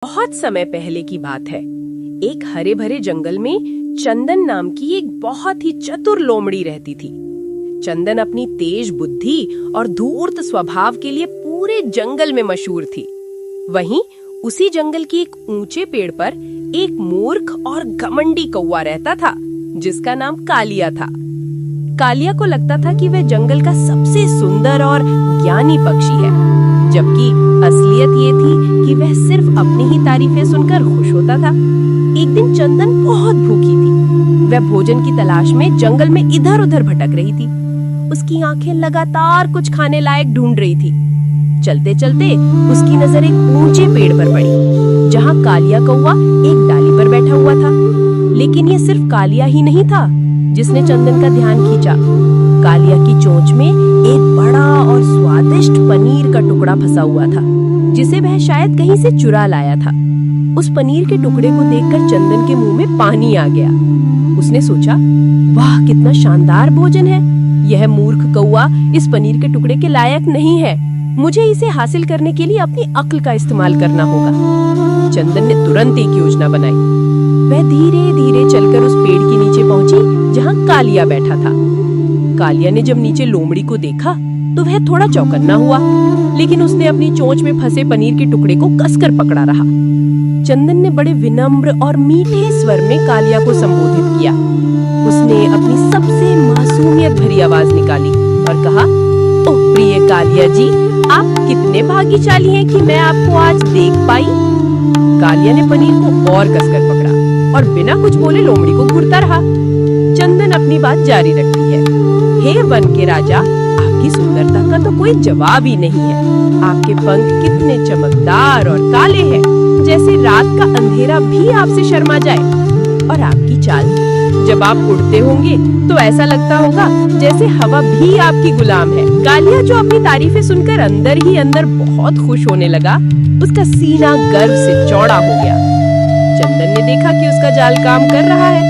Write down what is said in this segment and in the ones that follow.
बहुत समय पहले की बात है। एक हरे भरे जंगल में चंदन नाम की एक बहुत ही चतुर लोमड़ी रहती थी। चंदन अपनी तेज बुद्धि और धूर्त स्वभाव के लिए पूरे जंगल में मशहूर थी। वहीं उसी जंगल की एक ऊंचे पेड़ पर एक मूर्ख और घमंडी कौवा रहता था, जिसका नाम कालिया था। कालिया को लगता था कि वह जंगल का सबसे सुंदर और ज्ञानी पक्षी है, जबकि असलियत ये थी कि वह सिर्फ अपनी ही तारीफें सुनकर खुश होता था। एक दिन चंदन बहुत भूखी थी। वह भोजन की तलाश में जंगल में इधर उधर भटक रही थी। उसकी आंखें लगातार कुछ खाने लायक ढूंढ रही थी। चलते चलते उसकी नजर एक ऊंचे पेड़ पर पड़ी, जहाँ कालिया कौवा एक डाली पर बैठा हुआ था। लेकिन ये सिर्फ कालिया ही नहीं था जिसने चंदन का ध्यान खींचा। कालिया की चोंच में एक बड़ा और स्वादिष्ट पनीर का टुकड़ा फंसा हुआ था, जिसे वह शायद कहीं से चुरा लाया था। उस पनीर के टुकड़े को देखकर चंदन के मुंह में पानी आ गया। उसने सोचा, वाह कितना शानदार भोजन है। यह मूर्ख कौवा इस पनीर के टुकड़े के लायक नहीं है। मुझे इसे हासिल करने के लिए अपनी अक्ल का इस्तेमाल करना होगा। चंदन ने तुरंत एक योजना बनाई। वह धीरे धीरे चलकर उस पेड़ के नीचे पहुंची जहां कालिया बैठा था। कालिया ने जब नीचे लोमड़ी को देखा तो वह थोड़ा चौकन्ना हुआ, लेकिन उसने अपनी चोंच में फंसे पनीर के टुकड़े को कसकर पकड़ा रहा। चंदन ने बड़े विनम्र और मीठे स्वर में कालिया को संबोधित किया। उसने अपनी सबसे मासूमियत भरी आवाज निकाली और कहा, ओह प्रिय कालिया जी, आप कितने भाग्यशाली हैं कि मैं आपको आज देख पाई। कालिया ने पनीर को और कसकर पकड़ा और बिना कुछ बोले लोमड़ी को घूरता रहा। चंदन अपनी बात जारी रखती है, हे वन के राजा, आपकी सुंदरता का तो कोई जवाब ही नहीं है। आपके पंख कितने चमकदार और काले हैं, जैसे रात का अंधेरा भी आपसे शर्मा जाए। और आपकी चाल, जब आप उड़ते होंगे तो ऐसा लगता होगा जैसे हवा भी आपकी गुलाम है। कालिया, जो अपनी तारीफें सुनकर अंदर ही अंदर बहुत खुश होने लगा, उसका सीना गर्व से चौड़ा हो गया। चंदन ने देखा कि उसका जाल काम कर रहा है।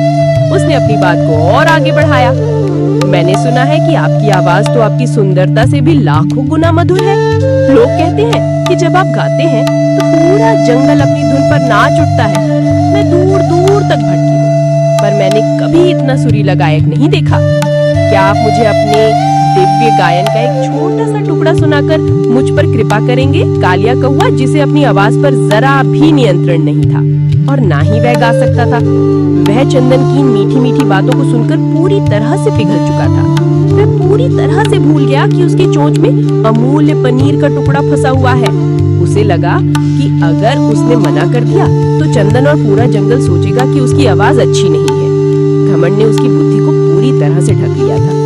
उसने अपनी बात को और आगे बढ़ाया। मैंने सुना है कि आपकी आवाज तो आपकी सुंदरता से भी लाखों गुना मधुर है। लोग कहते हैं कि जब आप गाते हैं तो पूरा जंगल अपनी धुन पर नाच उठता है। मैं दूर दूर तक भटकी हूँ, पर मैंने कभी इतना सुरीला गायक नहीं देखा। क्या आप मुझे अपने दिव्य गायन का एक छोटा सा टुकड़ा सुनाकर मुझ पर कृपा करेंगे? कालिया कौवा, जिसे अपनी आवाज पर जरा भी नियंत्रण नहीं था और ना ही वह गा सकता था, वह चंदन की मीठी मीठी बातों को सुनकर पूरी तरह से पिघल चुका था। वह पूरी तरह से भूल गया कि उसके चोंच में अमूल्य पनीर का टुकड़ा फंसा हुआ है। उसे लगा कि अगर उसने मना कर दिया तो चंदन और पूरा जंगल सोचेगा कि उसकी आवाज अच्छी नहीं है। घमंड ने उसकी बुद्धि को पूरी तरह से ढक लिया था।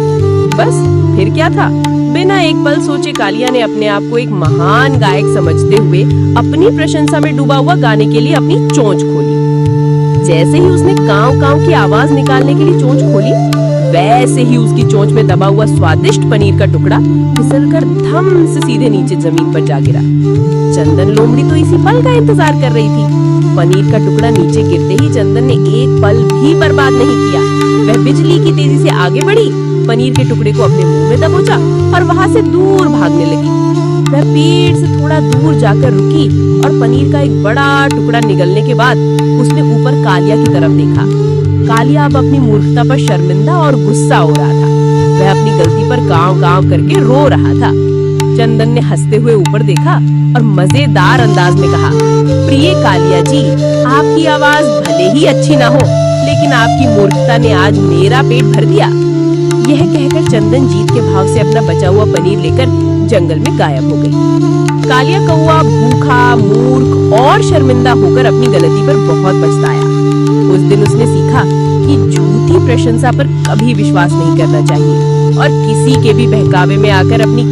बस फिर क्या था, बिना एक पल सोचे कालिया ने अपने आप को एक महान गायक समझते हुए अपनी प्रशंसा में डूबा हुआ गाने के लिए अपनी चोंच खोली। जैसे ही उसने काव काव की आवाज निकालने के लिए चोंच खोली, वैसे ही उसकी चोंच में दबा हुआ स्वादिष्ट पनीर का टुकड़ा फिसलकर धम से सीधे नीचे जमीन पर जा गिरा। चंदन लोमड़ी तो इसी पल का इंतजार कर रही थी। पनीर का टुकड़ा नीचे गिरते ही चंदन ने एक पल भी बर्बाद नहीं किया। वह बिजली की तेजी से आगे बढ़ी, पनीर के टुकड़े को अपने मुंह में दबोचा और वहां से दूर भागने लगी। वह पेड़ से थोड़ा दूर जाकर रुकी और पनीर का एक बड़ा टुकड़ा निगलने के बाद उसने ऊपर कालिया की तरफ देखा। कालिया अब अपनी मूर्खता पर शर्मिंदा और गुस्सा हो रहा था। वह अपनी गलती पर गाँव गाँव करके रो रहा था। चंदन ने हंसते हुए ऊपर देखा और मजेदार अंदाज में कहा, प्रिय कालिया जी, आपकी आवाज भले ही अच्छी ना हो, लेकिन आपकी मूर्खता ने आज मेरा पेट भर दिया। यह कहकर चंदन जीत के भाव से अपना बचा हुआ पनीर लेकर जंगल में गायब हो गई। कालिया कौवा भूखा, मूर्ख और शर्मिंदा होकर अपनी गलती पर बहुत पछताया। उस दिन उसने सीखा कि झूठी प्रशंसा पर कभी विश्वास नहीं करना चाहिए और किसी के भी बहकावे में आकर अपनी